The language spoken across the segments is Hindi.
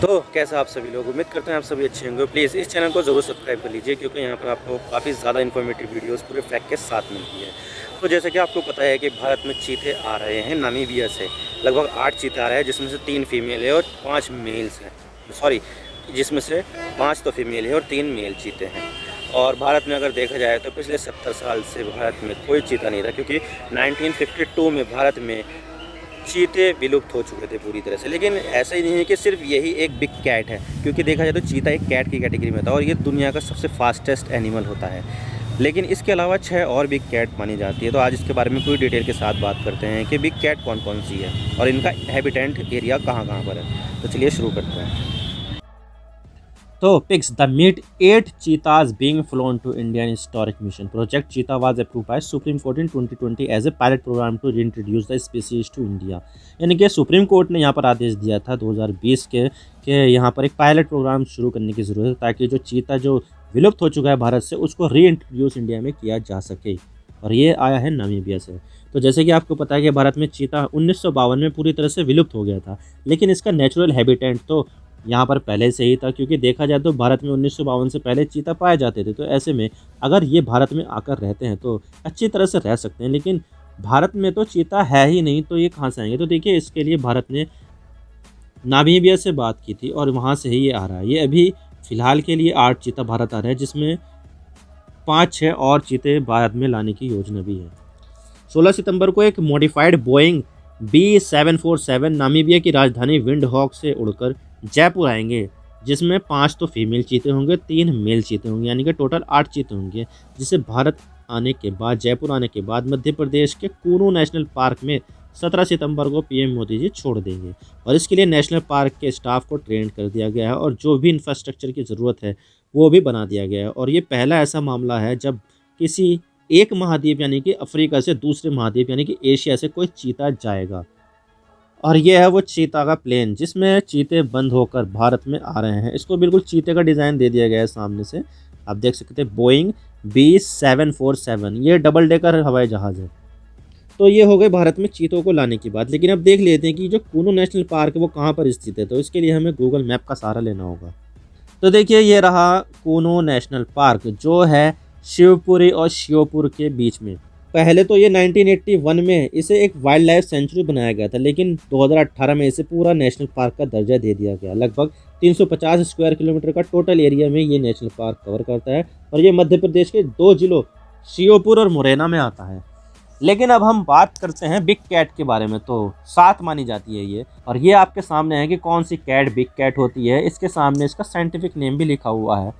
तो कैसा आप सभी लोग, उम्मीद करते हैं आप सभी अच्छे होंगे। प्लीज़ इस चैनल को ज़रूर सब्सक्राइब कर लीजिए, क्योंकि यहाँ पर आपको काफ़ी ज़्यादा इन्फॉर्मेटिव वीडियोस पूरे फैक्ट के साथ मिलती है। तो जैसे कि आपको पता है कि भारत में चीते आ रहे हैं नामीबिया से। लगभग 8 चीते आ रहे हैं, जिसमें से 3 फीमेल है और 5 मेल्स हैं। सॉरी, जिसमें से 5 तो फीमेल है और 3 मेल चीते हैं। और भारत में अगर देखा जाए तो पिछले 70 साल से भारत में कोई चीता नहीं रहा, क्योंकि 1952 में भारत में चीते विलुप्त हो चुके थे पूरी तरह से। लेकिन ऐसा ही नहीं है कि सिर्फ यही एक बिग कैट है, क्योंकि देखा जाए तो चीता एक कैट की कैटेगरी में था और ये दुनिया का सबसे फास्टेस्ट एनिमल होता है। लेकिन इसके अलावा 6 और बिग कैट मानी जाती है। तो आज इसके बारे में पूरी डिटेल के साथ बात करते हैं कि बिग कैट कौन कौन सी है और इनका हैबिटेट एरिया कहाँ कहाँ पर है। तो चलिए शुरू करते हैं। तो pigs, the meet 8 cheetahs being flown to Indian historic mission. Project Cheetah was approved by Supreme Court in 2020 as a pilot program to reintroduce the species to India. यानी कि सुप्रीम कोर्ट ने यहाँ पर आदेश दिया था 2020 के यहाँ पर एक पायलट प्रोग्राम शुरू करने की ज़रूरत है, ताकि जो चीता जो विलुप्त हो चुका है भारत से, उसको री इंट्रोड्यूस इंडिया में किया जा सके। और ये आया है नामीबिया से। तो जैसे कि आपको पता है कि भारत में चीता 1952 में पूरी तरह से विलुप्त हो गया था, लेकिन इसका नेचुरल हैबिटेट तो यहाँ पर पहले से ही था, क्योंकि देखा जाए तो भारत में 1952 से पहले चीता पाए जाते थे। तो ऐसे में अगर ये भारत में आकर रहते हैं तो अच्छी तरह से रह सकते हैं, लेकिन भारत में तो चीता है ही नहीं, तो ये कहाँ से आएंगे। तो देखिए, इसके लिए भारत ने नामीबिया से बात की थी और वहाँ से ही ये आ रहा है। ये अभी फ़िलहाल के लिए 8 चीता भारत आ रहे हैं, जिसमें 5-6 और चीते भारत में लाने की योजना भी है। 16 सितंबर को एक मॉडिफाइड बोइंग B747 नामीबिया की राजधानी विंडहॉक से उड़कर जयपुर आएंगे, जिसमें 5 तो फीमेल चीते होंगे, 3 मेल चीते होंगे, यानी कि टोटल 8 चीते होंगे। जिसे भारत आने के बाद, जयपुर आने के बाद मध्य प्रदेश के कूनू नेशनल पार्क में 17 सितंबर को पीएम मोदी जी छोड़ देंगे। और इसके लिए नेशनल पार्क के स्टाफ को ट्रेन कर दिया गया है और जो भी इंफ्रास्ट्रक्चर की ज़रूरत है वो भी बना दिया गया है। और ये पहला ऐसा मामला है जब किसी एक महाद्वीप यानी कि अफ्रीका से दूसरे महाद्वीप यानी कि एशिया से कोई चीता जाएगा। और ये है वो चीता का प्लेन, जिसमें चीते बंद होकर भारत में आ रहे हैं। इसको बिल्कुल चीते का डिज़ाइन दे दिया गया है सामने से, आप देख सकते हैं। बोइंग B747 ये डबल डेकर हवाई जहाज़ है। तो ये हो गए भारत में चीतों को लाने की बात। लेकिन अब देख लेते हैं कि जो कूनू नेशनल पार्क है वो कहाँ पर स्थित है। तो इसके लिए हमें गूगल मैप का सहारा लेना होगा। तो देखिए, ये रहा कूनू नेशनल पार्क, जो है शिवपुरी और श्योपुर के बीच में। पहले तो ये 1981 में इसे एक वाइल्ड लाइफ सेंचुरी बनाया गया था, लेकिन 2018 में इसे पूरा नेशनल पार्क का दर्जा दे दिया गया। लगभग 350 स्क्वायर किलोमीटर का टोटल एरिया में ये नेशनल पार्क कवर करता है और ये मध्य प्रदेश के 2 जिलों श्योपुर और मुरैना में आता है। लेकिन अब हम बात करते हैं बिग कैट के बारे में। तो 7 मानी जाती है ये, और ये आपके सामने है कि कौन सी कैट बिग कैट होती है। इसके सामने इसका साइंटिफिक नेम भी लिखा हुआ है।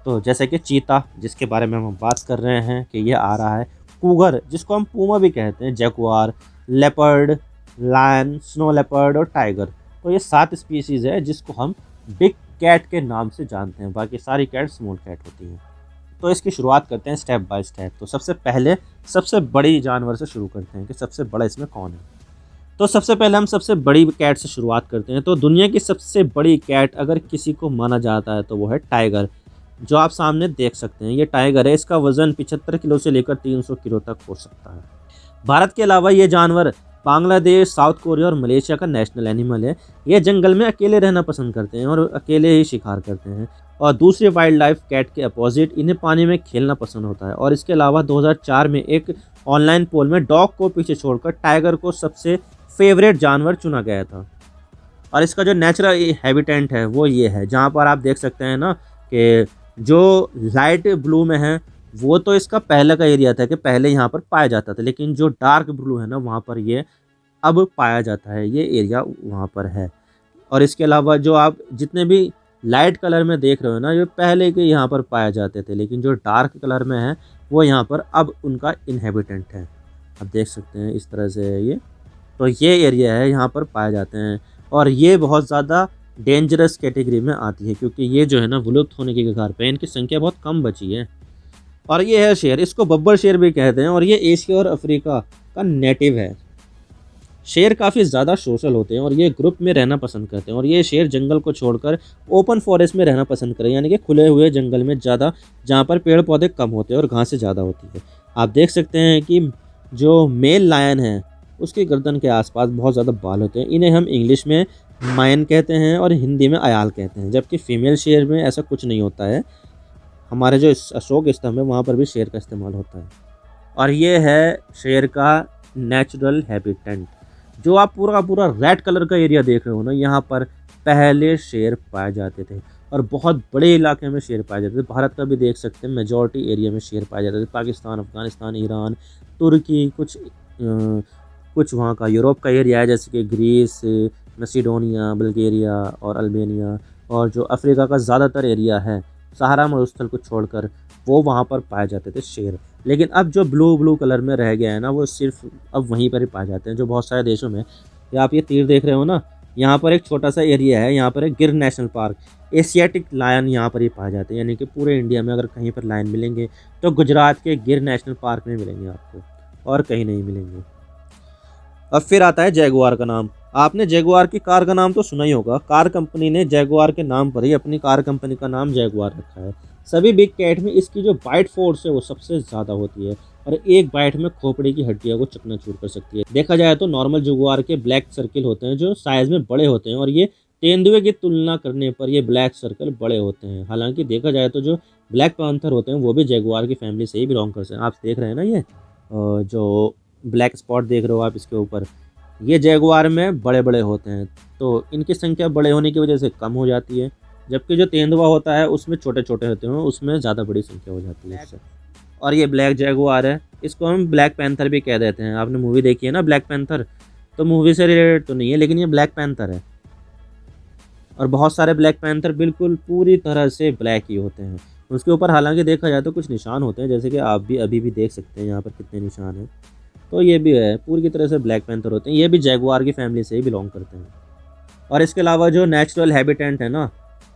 तो जैसे कि चीता, जिसके बारे में हम बात कर रहे हैं कि ये आ रहा है। कूगर, जिसको हम पूमा भी कहते हैं। Jaguar, leopard, lion, snow leopard और टाइगर। तो ये 7 स्पीशीज़ है जिसको हम बिग कैट के नाम से जानते हैं। बाकी सारी कैट स्मॉल कैट होती हैं। तो इसकी शुरुआत करते हैं स्टेप बाय स्टेप। तो सबसे पहले सबसे बड़ी जानवर से शुरू करते हैं कि सबसे बड़ा इसमें कौन है। तो सबसे पहले हम सबसे बड़ी कैट से शुरुआत करते हैं। तो दुनिया की सबसे बड़ी कैट अगर किसी को माना जाता है तो वो है टाइगर, जो आप सामने देख सकते हैं। ये टाइगर है। इसका वज़न 75 किलो से लेकर 300 किलो तक हो सकता है। भारत के अलावा ये जानवर बांग्लादेश, साउथ कोरिया और मलेशिया का नेशनल एनिमल है। ये जंगल में अकेले रहना पसंद करते हैं और अकेले ही शिकार करते हैं। और दूसरे वाइल्ड लाइफ कैट के अपोजिट इन्हें पानी में खेलना पसंद होता है। और इसके अलावा 2004 में एक ऑनलाइन पोल में डॉग को पीछे छोड़कर टाइगर को सबसे फेवरेट जानवर चुना गया था। और इसका जो नेचुरल हैबिटेट है वो ये है, जहाँ पर आप देख सकते हैं ना कि जो लाइट ब्लू में है वो तो इसका पहले का एरिया था कि पहले यहाँ पर पाया जाता था, लेकिन जो डार्क ब्लू है ना वहाँ पर ये अब पाया जाता है। ये एरिया वहाँ पर है। और इसके अलावा जो आप जितने भी लाइट कलर में देख रहे हो ना, ये पहले के यहाँ पर पाए जाते थे, लेकिन जो डार्क कलर में है वो यहाँ पर अब उनका इनहेबिटेंट है। आप देख सकते हैं इस तरह से है ये। तो ये एरिया है, यहाँ पर पाए जाते हैं। और ये बहुत ज़्यादा डेंजरस कैटेगरी में आती है, क्योंकि ये जो है ना विलुप्त होने के कगार पे, इनकी संख्या बहुत कम बची है। और ये है शेर, इसको बब्बर शेर भी कहते हैं और ये एशिया और अफ्रीका का नेटिव है। शेर काफ़ी ज़्यादा सोशल होते हैं और ये ग्रुप में रहना पसंद करते हैं। और ये शेर जंगल को छोड़कर ओपन फॉरेस्ट में रहना पसंद करें, यानी कि खुले हुए जंगल में ज़्यादा, जहाँ पर पेड़ पौधे कम होते हैं और घासें ज़्यादा होती है। आप देख सकते हैं कि जो मेल लायन है उसकी गर्दन के आसपास बहुत ज़्यादा बाल होते हैं। इन्हें हम इंग्लिश में मायन कहते हैं और हिंदी में अयाल कहते हैं, जबकि फीमेल शेर में ऐसा कुछ नहीं होता है। हमारे जो अशोक स्तंभ है वहाँ पर भी शेर का इस्तेमाल होता है। और ये है शेर का नेचुरल हैबिटेंट। जो आप पूरा का पूरा रेड कलर का एरिया देख रहे हो ना, यहाँ पर पहले शेर पाए जाते थे और बहुत बड़े इलाके में शेर पाए जाते थे। भारत का भी देख सकते हैं, मेजॉरिटी एरिया में शेर पाए जाते थे। पाकिस्तान, अफगानिस्तान, ईरान, तुर्की, कुछ वहाँ का यूरोप का एरिया है, जैसे कि ग्रीस, मैसिडोनिया, बल्गेरिया और अल्बानिया, और जो अफ्रीका का ज़्यादातर एरिया है सहारा मरुस्थल को छोड़कर, वो वहाँ पर पाए जाते थे शेर। लेकिन अब जो ब्लू कलर में रह गया है ना, वो सिर्फ अब वहीं पर ही पाए जाते हैं। जो बहुत सारे देशों में, ये आप ये तीर देख रहे हो ना, यहाँ पर एक छोटा सा एरिया है, यहाँ पर एक गिर नेशनल पार्क, एशियाटिक लायन यहाँ पर ही पाए जाते हैं। यानी कि पूरे इंडिया में अगर कहीं पर लायन मिलेंगे तो गुजरात के गिर नेशनल पार्क में मिलेंगे आपको, और कहीं नहीं मिलेंगे। अब फिर आता है जैगुआर का नाम। आपने जैगुआर की कार का नाम तो सुना ही होगा। कार कंपनी ने जैगुआर के नाम पर ही अपनी कार कंपनी का नाम जैगुआर रखा है। सभी बिग कैट में इसकी जो बाइट फोर्स है वो सबसे ज़्यादा होती है और एक बाइट में खोपड़ी की हड्डियों को चकनाचूर कर सकती है। देखा जाए तो नॉर्मल जगुआर के ब्लैक सर्किल होते हैं जो साइज़ में बड़े होते हैं, और ये तेंदुए की तुलना करने पर ये ब्लैक सर्कल बड़े होते हैं। हालांकि देखा जाए तो जो ब्लैक पैंथर होते हैं वो भी जगुआर की फैमिली से ही बिलोंग करते हैं। आप देख रहे हैं ना, ये जो ब्लैक स्पॉट देख रहे हो आप इसके ऊपर, ये जैगुआर में बड़े बड़े होते हैं, तो इनकी संख्या बड़े होने की वजह से कम हो जाती है। जबकि जो तेंदुआ होता है उसमें छोटे छोटे होते हैं, उसमें ज़्यादा बड़ी संख्या हो जाती है इससे। और ये ब्लैक जैगुआर है, इसको हम ब्लैक पैंथर भी कह देते हैं। आपने मूवी देखी है ना ब्लैक पैंथर, तो मूवी से रिलेटेड तो नहीं है, लेकिन ये ब्लैक पैंथर है। और बहुत सारे ब्लैक पैंथर बिल्कुल पूरी तरह से ब्लैक ही होते हैं। उसके ऊपर हालांकि देखा जाए तो कुछ निशान होते हैं, जैसे कि आप भी अभी भी देख सकते हैं यहाँ पर कितने निशान हैं। तो ये भी है, पूरी की तरह से ब्लैक पैंथर होते हैं। ये भी जैगुआर की फैमिली से ही बिलोंग करते हैं। और इसके अलावा जो नेचुरल हैबिटेंट है ना,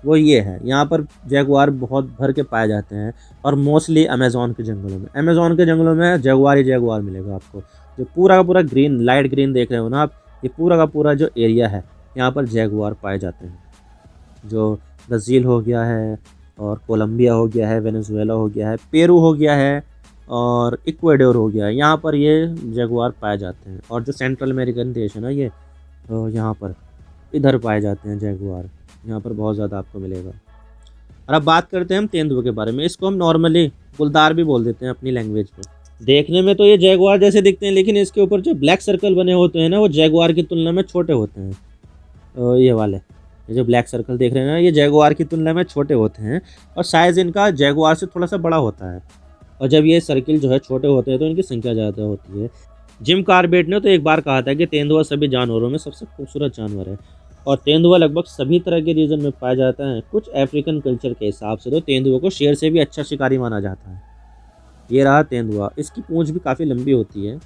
वो ये है, यहाँ पर जैगुआर बहुत भर के पाए जाते हैं और मोस्टली अमेज़न के जंगलों में। अमेज़न के जंगलों में जैगुआर ही जैगुआर मिलेगा आपको। जो पूरा का पूरा ग्रीन, लाइट ग्रीन देख रहे हो ना आप, ये पूरा का पूरा जो एरिया है यहाँ पर जैगुआर पाए जाते हैं। जो ब्राज़ील हो गया है, और कोलंबिया हो गया है, वेनेजुएला हो गया है, पेरू हो गया है, और इक्वाडोर हो गया है, यहाँ पर ये जैगुआर पाए जाते हैं। और जो सेंट्रल अमेरिकन देश है ना, ये यहाँ पर इधर पाए जाते हैं जैगुआर, यहाँ पर बहुत ज़्यादा आपको मिलेगा। और अब बात करते हैं हम तेंदुए के बारे में। इसको हम नॉर्मली गुलदार भी बोल देते हैं अपनी लैंग्वेज में। देखने में तो ये जैगुआर जैसे दिखते हैं, लेकिन इसके ऊपर जो ब्लैक सर्कल बने होते हैं ना, वो जैगुआर की तुलना में छोटे होते हैं। ये वाले, ये जो ब्लैक सर्कल देख रहे हैं ना, ये जैगुआर की तुलना में छोटे होते हैं और साइज़ इनका जैगुआर से थोड़ा सा बड़ा होता है। और जब ये सर्किल जो है छोटे होते हैं तो इनकी संख्या ज़्यादा होती है। जिम कार्बेट ने तो एक बार कहा था कि तेंदुआ सभी जानवरों में सबसे खूबसूरत जानवर है, और तेंदुआ लगभग सभी तरह के रीजन में पाया जाता है। कुछ अफ्रीकन कल्चर के हिसाब से तो तेंदुआ को शेर से भी अच्छा शिकारी माना जाता है। ये रहा तेंदुआ, इसकी पूंछ भी काफ़ी लंबी होती है।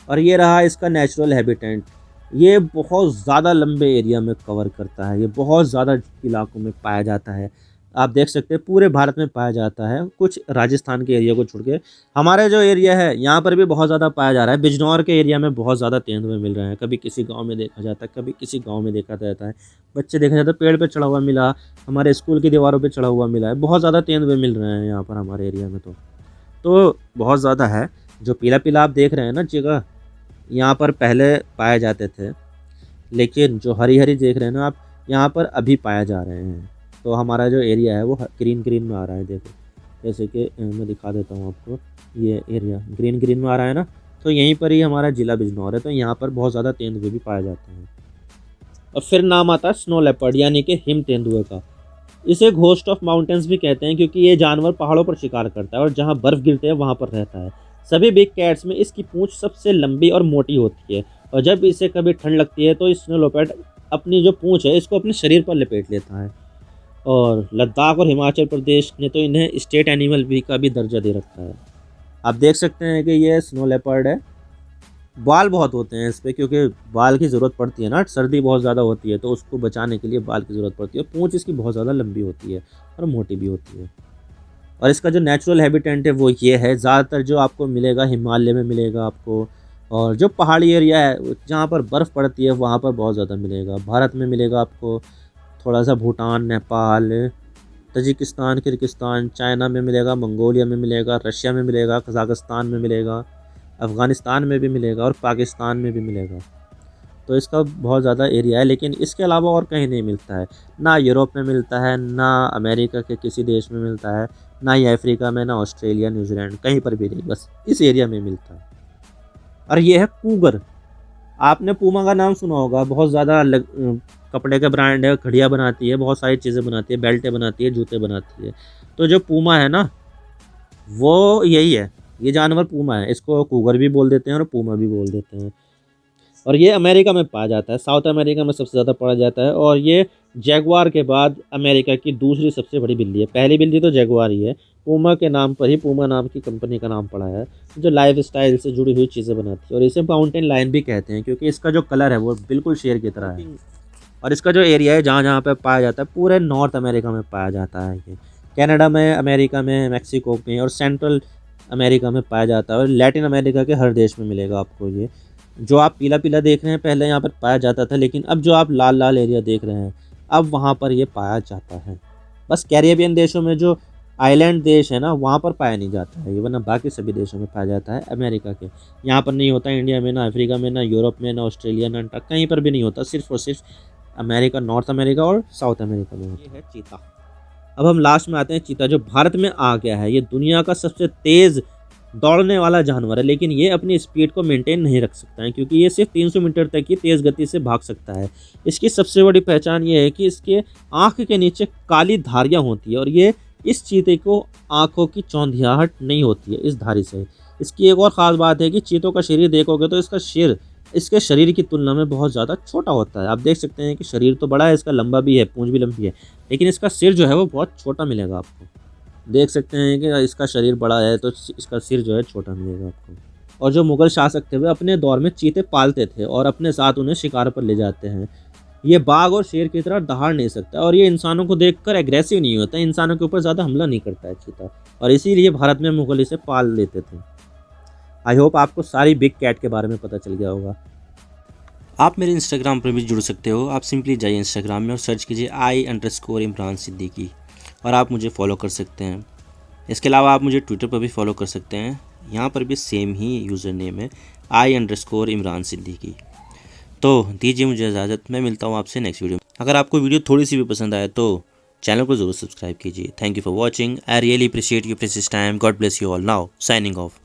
और ये रहा इसका नेचुरल हैबिटेंट। ये बहुत ज़्यादा लंबे एरिया में कवर करता है, ये बहुत ज़्यादा इलाकों में पाया जाता है। आप देख सकते हैं पूरे भारत में पाया जाता है, कुछ राजस्थान के एरिया को छोड़ के। हमारे जो एरिया है यहाँ पर भी बहुत ज़्यादा पाया जा रहा है। बिजनौर के एरिया में बहुत ज़्यादा तेंदुए मिल रहे हैं। कभी किसी गांव में देखा जाता है, कभी किसी गांव में देखा जाता है। बच्चे देखा जाता है पेड़ पे चढ़ा हुआ मिला, हमारे स्कूल की दीवारों पे चढ़ा हुआ मिला है। बहुत ज़्यादा तेंदुए मिल रहे हैं यहाँ पर हमारे एरिया में, तो बहुत ज़्यादा है। जो पीला पीला आप देख रहे हैं ना जगह, यहाँ पर पहले पाए जाते थे, लेकिन जो हरी हरी देख रहे हैं ना आप, यहाँ पर अभी पाया जा रहे हैं। तो हमारा जो एरिया है वो ग्रीन ग्रीन में आ रहा है। देखो, जैसे कि मैं दिखा देता हूँ आपको, ये एरिया ग्रीन ग्रीन में आ रहा है ना, तो यहीं पर ही हमारा जिला बिजनौर है। तो यहाँ पर बहुत ज़्यादा तेंदुए भी पाए जाते हैं। और फिर नाम आता है स्नो लेपर्ड यानी कि हिम तेंदुए का। इसे घोस्ट ऑफ माउंटेन्स भी कहते हैं, क्योंकि ये जानवर पहाड़ों पर शिकार करता है और जहाँ बर्फ़ गिरते हैं वहाँ पर रहता है। सभी बिग कैट्स में इसकी पूंछ सबसे लंबी और मोटी होती है, और जब इसे कभी ठंड लगती है तो स्नो लेपर्ड अपनी जो पूंछ है इसको अपने शरीर पर लपेट लेता है। और लद्दाख और हिमाचल प्रदेश ने तो इन्हें स्टेट एनिमल भी का भी दर्जा दे रखा है। आप देख सकते हैं कि ये स्नो लेपर्ड है। बाल बहुत होते हैं इस पर, क्योंकि बाल की ज़रूरत पड़ती है ना, सर्दी बहुत ज़्यादा होती है तो उसको बचाने के लिए बाल की ज़रूरत पड़ती है। पूंछ इसकी बहुत ज़्यादा लंबी होती है और मोटी भी होती है। और इसका जो नेचुरल हैबिटेंट है वो ये है, ज़्यादातर जो आपको मिलेगा हिमालय में मिलेगा आपको, और जो पहाड़ी एरिया है जहाँ पर बर्फ़ पड़ती है वहाँ पर बहुत ज़्यादा मिलेगा। भारत में मिलेगा आपको थोड़ा सा, Bhutan, Nepal, Tajikistan, Kyrgyzstan, China में मिलेगा, मंगोलिया में मिलेगा, रशिया में मिलेगा, कज़ाकिस्तान में मिलेगा, अफ़गानिस्तान में भी मिलेगा और पाकिस्तान में भी मिलेगा। तो इसका बहुत ज़्यादा एरिया है, लेकिन इसके अलावा और कहीं नहीं मिलता है। ना यूरोप में मिलता है, ना अमेरिका के किसी देश में मिलता है, ना ही अफ्रीका में, ना ऑस्ट्रेलिया, न्यूजीलैंड, कहीं पर भी नहीं, बस इस एरिया में मिलता है। और ये है कूगर। आपने पूमा का नाम सुना होगा, बहुत ज़्यादा कपड़े का ब्रांड है, घड़ियाँ बनाती है, बहुत सारी चीज़ें बनाती है, बेल्टें बनाती है, जूते बनाती है। तो जो पूमा है ना, वो यही है, ये जानवर पूमा है। इसको कूगर भी बोल देते हैं और पूमा भी बोल देते हैं। और ये अमेरिका में पाया जाता है, साउथ अमेरिका में सबसे ज़्यादा पाया जाता है। और ये जैगुआर के बाद अमेरिका की दूसरी सबसे बड़ी बिल्ली है। पहली बिल्ली तो जैगुआर ही है। पूमा के नाम पर ही पूमा नाम की कंपनी का नाम पड़ा है, जो लाइफ स्टाइल से जुड़ी हुई चीज़ें बनाती है। और इसे माउंटेन लायन भी कहते हैं, क्योंकि इसका जो कलर है वो बिल्कुल शेर की तरह है। और इसका जो एरिया है जहाँ जहाँ पे पाया जाता है, पूरे नॉर्थ अमेरिका में पाया जाता है। ये कनाडा में, अमेरिका में, मैक्सिको में और सेंट्रल अमेरिका में पाया जाता है। और लैटिन अमेरिका के हर देश में मिलेगा आपको ये। जो आप पीला पीला देख रहे हैं पहले यहाँ पर पाया जाता था, लेकिन अब जो आप लाल लाल एरिया देख रहे हैं, अब वहाँ पर ये पाया जाता है। बस कैरेबियन देशों में जो आइलैंड देश है ना, वहाँ पर पाया नहीं जाता है ये, वरना बाकी सभी देशों में पाया जाता है अमेरिका के। यहाँ पर नहीं होता, इंडिया में, ना अफ्रीका में, ना यूरोप में, ना ऑस्ट्रेलिया, ना अंटार्कटिका, कहीं पर भी नहीं होता। सिर्फ और सिर्फ अमेरिका, नॉर्थ अमेरिका और साउथ अमेरिका में होता है। ये है चीता। अब हम लास्ट में आते हैं चीता, जो भारत में आ गया है। ये दुनिया का सबसे तेज़ दौड़ने वाला जानवर है, लेकिन ये अपनी स्पीड को मेंटेन नहीं रख सकता है, क्योंकि ये सिर्फ 300 मीटर तक की तेज़ गति से भाग सकता है। इसकी सबसे बड़ी पहचान ये है कि इसके आँख के नीचे काली धारियाँ होती है, और ये इस चीते को आँखों की चौंधियाहट नहीं होती है इस धारी से। इसकी एक और ख़ास बात है कि चीतों का शरीर देखोगे तो इसका सिर इसके शरीर की तुलना में बहुत ज़्यादा छोटा होता है। आप देख सकते हैं कि शरीर तो बड़ा है, इसका लंबा भी है, पूंछ भी लंबी है, लेकिन इसका सिर जो है वो बहुत छोटा मिलेगा आपको। देख सकते हैं कि इसका शरीर बड़ा है तो इसका सिर जो है छोटा मिलेगा आपको। और जो मुग़ल शासक थे वे अपने दौर में चीते पालते थे और अपने साथ उन्हें शिकार पर ले जाते हैं। ये बाघ और शेर की तरह दहाड़ नहीं सकता, और ये इंसानों को देखकर एग्रेसिव नहीं होता, इंसानों के ऊपर ज़्यादा हमला नहीं करता है चीता, और इसीलिए भारत में मुग़ल इसे पाल लेते थे। आई होप आपको सारी बिग कैट के बारे में पता चल गया होगा। आप मेरे इंस्टाग्राम पर भी जुड़ सकते हो। आप सिंपली जाइए इंस्टाग्राम में और सर्च कीजिए I_इमरान सिद्दीकी, और आप मुझे फॉलो कर सकते हैं। इसके अलावा आप मुझे ट्विटर पर भी फॉलो कर सकते हैं, यहाँ पर भी सेम ही यूज़र नेम है I_इमरान सिद्दीकी। तो दीजिए मुझे इजाज़त, मैं मिलता हूँ आपसे नेक्स्ट वीडियो में। अगर आपको वीडियो थोड़ी सी भी पसंद आए तो चैनल को ज़रूर सब्सक्राइब कीजिए। Thank you for watching. I really appreciate your precious time. God bless you all. Now signing off.